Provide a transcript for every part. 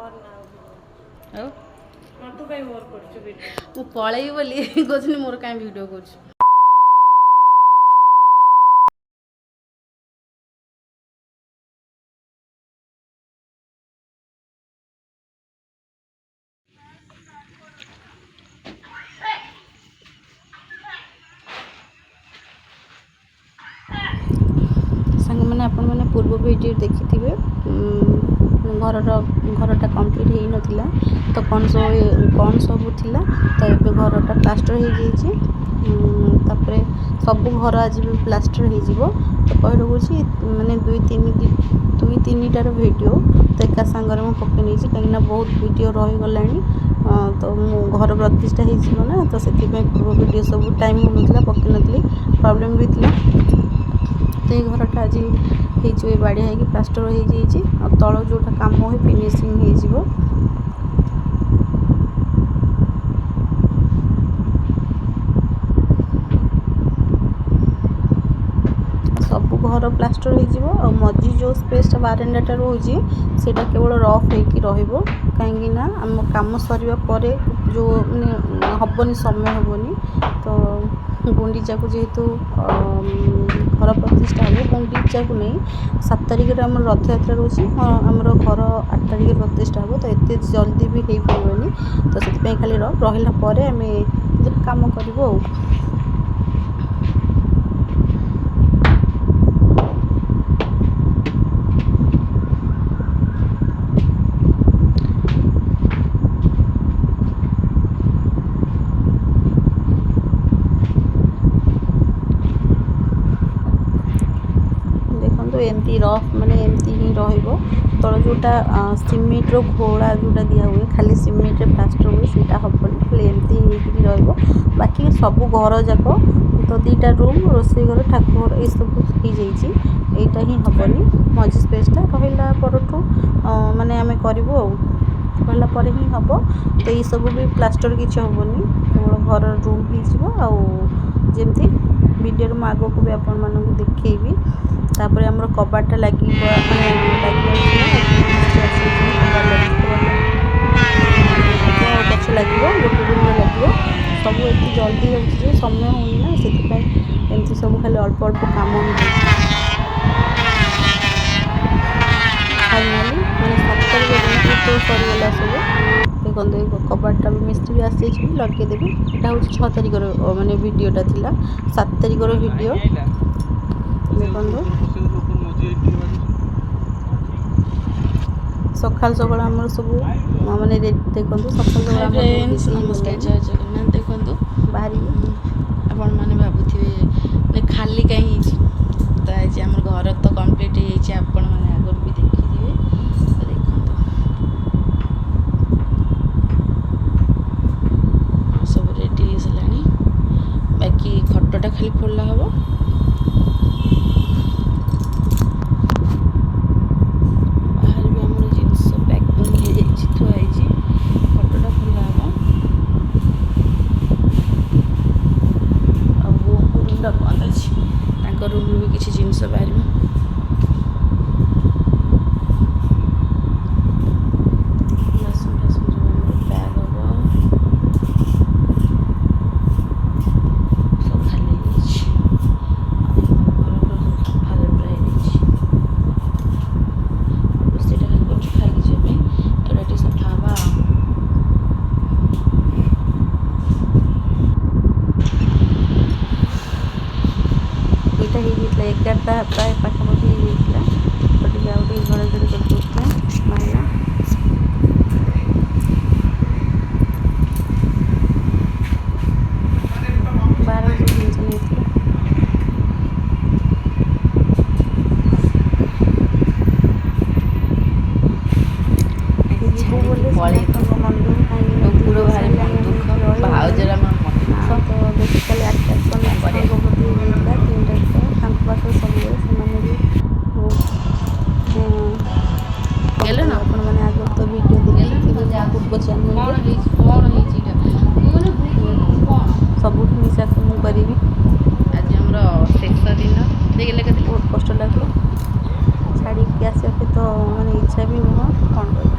ଆଉ ମୁଁ ପଳେଇବି ବୋଲି କହୁଥିଲି ମୋର କାହିଁ ଭିଡ଼ିଓ କରୁଛୁ। ସାଙ୍ଗମାନେ ଆପଣମାନେ ପୂର୍ବ ଭିଡ଼ିଓ ଦେଖିଥିବେ ଘରଟା କମ୍ପ୍ଲିଟ୍ ହେଇନଥିଲା ତ କ'ଣ ସବୁ ଥିଲା। ତ ଏବେ ଘରଟା ପ୍ଲାଷ୍ଟର ହେଇଯାଇଛି। ତାପରେ ସବୁ ଘର ଆଜି ବି ପ୍ଲାଷ୍ଟର ହେଇଯିବ। ତ କହି ରହୁଛି ମାନେ ଦୁଇ ତିନିଟାର ଭିଡ଼ିଓ ତ ଏକା ସାଙ୍ଗରେ ମୁଁ ପକେଇ ନେଇଛି, କାହିଁକିନା ବହୁତ ଭିଡ଼ିଓ ରହିଗଲାଣି। ତ ମୁଁ ଘର ପ୍ରତିଷ୍ଠା ହେଇଯିବ ନା, ତ ସେଥିପାଇଁ ପୂର୍ବ ଭିଡ଼ିଓ ସବୁ ଟାଇମ୍ ହେଉନଥିଲା, ପକେଇ ନଥିଲି, ପ୍ରୋବ୍ଲେମ୍ ବି ଥିଲା। ତ ଏଇ ଘରଟା ଆଜି ହେଇଯିବ, ଏ ବାଡ଼ିଆ ହେଇକି ପ୍ଲାଷ୍ଟର ହେଇଯାଇଛି। ଆଉ ତଳ ଯେଉଁଟା କାମ ହୁଏ ଫିନିସିଂ ହେଇଯିବ। ସବୁ ଘର ପ୍ଲାଷ୍ଟର ହେଇଯିବ। ଆଉ ମଝି ଯେଉଁ ସ୍ପେସ୍ଟା ବାରେଣ୍ଡାଟା ରହୁଛି ସେଇଟା କେବଳ ରଫ୍ ହେଇକି ରହିବ, କାହିଁକି ନା ଆମ କାମ ସରିବା ପରେ ଯେଉଁ ମାନେ ହେବନି, ସମୟ ହେବନି। ତ ଗୁଣ୍ଡିଚାକୁ ଯେହେତୁ ଘର ପ୍ରତିଷ୍ଠା ହେବ, ଗୁଣ୍ଡିଚାକୁ ନେଇ 7 ତାରିଖରେ ଆମର ରଥଯାତ୍ରା ରହୁଛି। ଆମର ଘର 8 ତାରିଖରେ ପ୍ରତିଷ୍ଠା ହେବ, ତ ଏତେ ଜଲ୍ଦି ବି ହେଇପାରିବନି। ତ ସେଥିପାଇଁ ଖାଲି ରହିଲା ପରେ ଆମେ କାମ କରିବୁ ଆଉ। ଏମିତି ରଫ୍ ମାନେ ଏମିତି ହିଁ ରହିବ। ତଳ ଯେଉଁଟା ସିମେଣ୍ଟର ଘୋଡ଼ା ଯେଉଁଟା ଦିଆ ହୁଏ, ଖାଲି ସିମେଣ୍ଟରେ ପ୍ଲାଷ୍ଟର ହୁଏ, ସେଇଟା ହେବନି, ଖାଲି ଏମିତି ହେଇକି ରହିବ। ବାକି ସବୁ ଘର ଯାକ ତ 2ଟା ରୁମ୍, ରୋଷେଇ ଘର, ଠାକୁର ଘର ଏସବୁ ହେଇଯାଇଛି। ଏଇଟା ହିଁ ହେବନି, ମଝି ସ୍ପେସ୍ଟା ରହିଲା ପରଠୁ ମାନେ ଆମେ କରିବୁ ଆଉ, ରହିଲା ପରେ ହିଁ ହେବ। ତ ଏଇସବୁ ବି ପ୍ଲାଷ୍ଟର କିଛି ହେବନି, କେବଳ ଘର ରୁମ୍ ହେଇଯିବ। ଆଉ ଯେମିତି ଭିଡ଼ିଓରେ ମୁଁ ଆଗକୁ ବି ଆପଣମାନଙ୍କୁ ଦେଖେଇବି। ତାପରେ ଆମର କବାଟଟା ଲାଗିବ, ମାନେ ପଛ ଲାଗିବ, ଗୋଟେ ରୁମ୍ରେ ଲାଗିବ। ସବୁ ଏତେ ଜଲ୍ଦି ହେଉଛି ଯେ ସମୟ ହେଉନି ନା, ସେଥିପାଇଁ ଏମିତି ସବୁ ଖାଲି ଅଳ୍ପ ଅଳ୍ପ କାମ ହେଉଛି। ଫାଇନାଲି ମାନେ 7 ତାରିଖ ଯେମିତି ତ ସରିଗଲା ସବୁ। ଦେଖନ୍ତୁ ଏଇ କବାଟଟା ବି ମିସ୍ତ୍ରୀ ବି ଆସିଯାଇଛି, ଲଗେଇଦେବି। ଏଇଟା ହେଉଛି 6 ତାରିଖର ମାନେ ଭିଡ଼ିଓଟା ଥିଲା, 7 ତାରିଖର ଭିଡ଼ିଓ। ଦେଖନ୍ତୁ ସକାଳୁ ଆମର ସବୁ ମାନେ ଦେଖନ୍ତୁ ସକାଳୁ ଆମର ନମସ୍କାର, ଜୟ ଜଗନ୍ନାଥ। ଦେଖନ୍ତୁ ବାହାରିବି, ଆପଣମାନେ ଭାବୁଥିବେ ଖାଲି କାହିଁ ହେଇଛି। ତ ଆଜି ଆମର ଘର ତ କମ୍ପ୍ଲିଟ୍ ହେଇଯାଇଛି, ଆପଣମାନେ ଆଗରୁ ବି ଦେଖିଥିବେ। ତ ଦେଖନ୍ତୁ ସବୁ ରେଡ଼ି ହେଇସାରିଲାଣି, ବାକି ଖଟଟା ଖାଲି ଖୋଲା ହେବ। ରୁମ୍ରୁ ବି କିଛି ଜିନିଷ ବାହାରିବ। ବାସନ ଫାସନ ସବୁ ଆମର ପ୍ୟାକ୍ ହେବ, ସବୁ ଖାଲି ହେଇଯାଇଛି। ସଫା ସୁତରା ହେଇଯାଇଛି। ରୋଷେଇଟା ଖାଲି କରୁଛୁ ଖାଇକି ଯିବା ପାଇଁ, ଏଗୁଡ଼ା ଟିକେ ସଫା ହେବା ଆଉ। ଏଇଟା ହେଇଯାଇଥିଲା 11ଟା ପ୍ରାୟ ପାଖାପାଖି ହେଇଯାଇଥିଲା। ତ ଟିକେ ଆଉ ଟିକେ ଝଡ଼ାଝଡ଼ି କରିଦେଉଥିଲା ଭାଇନା। ବାହାର ସବୁ ଜିନିଷ ନେଇଥିଲା। ଯିବୁ ବୋଲି ସମସ୍ତଙ୍କ ମନ ଦୁଃଖ, କାହିଁକି ପୁରା ଭାରି ମନ ଦୁଃଖ, ଭାଉଜର ଆମର ମନ ଦୁଃଖ। ତ ବେସିକାଲି ଆଟ୍ରାକ୍ସନ୍ ତାଙ୍କ ପ୍ରତି ହେଇଯାଇଥିଲା। 3ଟା ଛୁଆ ତାଙ୍କ ପାଖରେ ସବୁବେଳେ, ସେମାନେ ବି ଆପଣମାନେ ଆଗରୁ ତ ଭିଡ଼ିଓ ଦେଖିଥିବେ ମୋ ପୂର୍ବ ଚ୍ୟାନେଲରେ। ସବୁଠୁ ମିଶାକୁ ମୁଁ କରିବି। ଆଜି ଆମର ଶେଷ ଦିନ, ବହୁତ କଷ୍ଟ ଲାଗିଲା ଛାଡ଼ିକି ଆସିବା ପାଇଁ, ତ ମାନେ ଇଚ୍ଛା ବି ନୁହଁ, କ'ଣ କରିବା।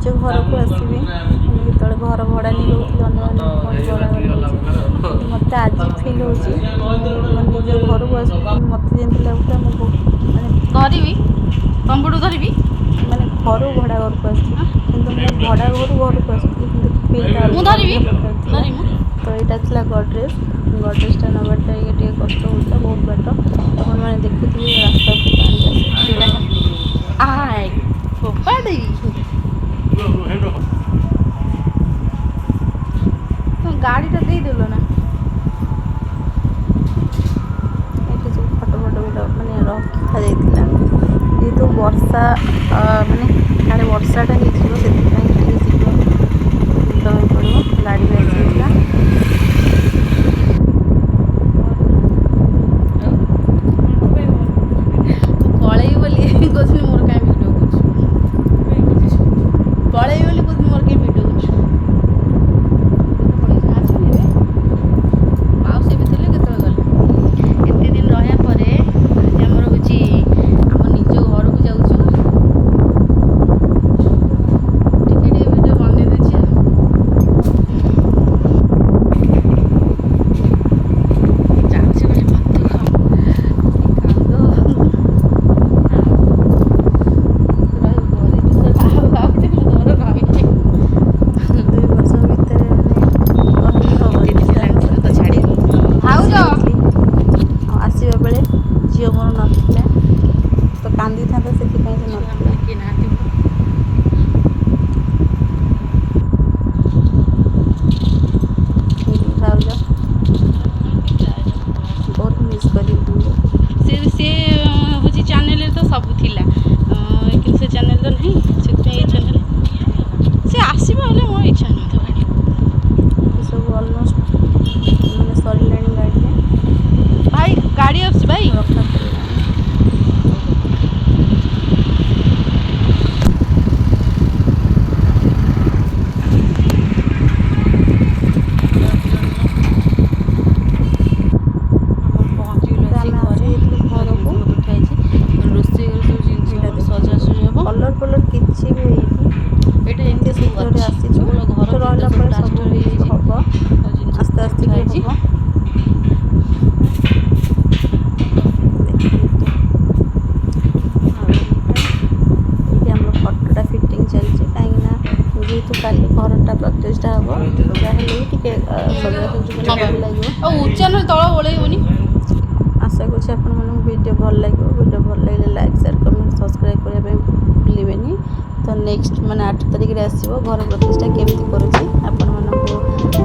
ନିଜ ଘରକୁ ଆସିବି ଯେତେବେଳେ ଘର ଭଡ଼ା ନେଇ ରହୁଥିଲି ଅନ୍ୟମାନେ ଭଡ଼ା ନେଉଛି ମୋତେ ଆଜି ଫିଲ୍ ହେଉଛି ମୋ ନିଜ ଘରକୁ ଆସିବି ମୋତେ ଯେମିତି ଲାଗୁଥିଲା ମୁଁ ମାନେ ଧରିବି ତମ୍ବୁଡୁ ଧରିବି ମାନେ ଘରୁ ଭଡ଼ା ଘରକୁ ଆସିଛି କିନ୍ତୁ ମୁଁ ଭଡ଼ା ଘରକୁ ଆସିଥିଲି କିନ୍ତୁ ଫିଲ୍ଟା ମୁଁ ଧରିବି ତ ଏଇଟା ଥିଲା ଗଡ଼ରେଜ୍ଟା ନେବାଟା ଟିକେ କଷ୍ଟ ହେଉଥିଲା ବହୁତ ବାଟ ଆପଣମାନେ ଦେଖୁଥିବେ ରାସ୍ତାକୁ ଫୋପାଡ଼ି ଗାଡ଼ିଟା ଦେଇଦେଲ ନା ଏଠି ସବୁ ଫଟୋ ବି ମାନେ ରଖାଯାଇଥିଲା ଯେହେତୁ ବର୍ଷା ମାନେ କାଳେ ବର୍ଷାଟା ହେଇଯିବ ସେଥିପାଇଁ ଟିକେ ଶୀଘ୍ର ଯିବାକୁ ପଡ଼ିବ ଗାଡ଼ି ବି ଆସିଯାଇଥିଲା ପଳେଇବି ବୋଲି କହୁଥିଲି ମୋର କାହିଁ ଭିଡ଼ିଓ କରୁଛୁ ପଳେଇବି ବୋଲି କହୁଥିଲି ମୋର କାହିଁ ଭିଡ଼ିଓ କରୁଛୁ ମାଉସୀ ଏବେ ଥିଲେ କେତେବେଳେ ଗଲେ ଏତେ ଦିନ ରହିବା ପରେ ଆଜି ଆମର ହେଉଛି ଆମ ନିଜ ଘରକୁ ଯାଉଛୁ ଟିକେ ଭିଡ଼ିଓ ବନେଇ ଦେଉଛି ଆଉ ଯାଉଛି ବୋଲି ଭାତ ଖାଉ ଆସିବା ବେଳେ ଝିଅ ମୋର ନଥିଲା ତ କାନ୍ଦିଥାନ୍ତା ସେଥିପାଇଁ ସେ ନଥିଲା ଭାଉଜ ବହୁତ ମିସ୍ କରିବି ସେ ହେଉଛି ଚ୍ୟାନେଲରେ ତ ସବୁ ଥିଲା କିନ୍ତୁ ସେ ଚ୍ୟାନେଲ ତ ନାହିଁ ସେଥିପାଇଁ ଏଇ ଚ୍ୟାନେଲ ସେ ଆସିବ ହେଲେ ମୋର ଇଚ୍ଛା ନଥିବ ସବୁ ଅଲମୋଷ୍ଟ ମାନେ ସରିଲାଣି ଗାଡ଼ିରେ ଭାଇ ଗାଡ଼ି ଆସୁଛି ଭାଇ ରଖା କଲର୍ କିଛି ବି ହେଇନି ଏଇଟା ଏମିତି ସବୁ ଶୀଘ୍ରରେ ଆସିଛୁ ଘର ରହିଲା ପରେ ସବୁ ହେଇଛି ହେବ ଆସ୍ତେ ଆସ୍ତେ ହେଇଛି ହେବ ଏଇଠି ଆମର ଫଟୋଟା ଫିଟିଂ ଚାଲିଛି କାହିଁକିନା ଯେହେତୁ କାଲି ଘରଟା ପ୍ରତିଷ୍ଠା ହେବ ଯାହେଲେ ବି ଟିକେ ସଜାସଜି ଭଲ ଲାଗିବ ଆଉ ଉଚ୍ଚା ନହେଲେ ତଳ ଓଳେଇବନି ଆଶା କରୁଛି ଆପଣମାନଙ୍କୁ ଭିଡ଼ିଓ ଭଲ ଲାଗିବ ଭିଡ଼ିଓ ଭଲ ଲାଗିଲେ ଲାଇକ୍ ସେୟାର କମେଣ୍ଟ ସବସ୍କ୍ରାଇବ୍ କରିବା ପାଇଁ ଭୁଲିବେନି ତ ନେକ୍ସଟ ମାନେ 8 ତାରିଖରେ ଆସିବ ଘର ପ୍ରତିଷ୍ଠା କେମିତି କରୁଛି ଆପଣମାନଙ୍କୁ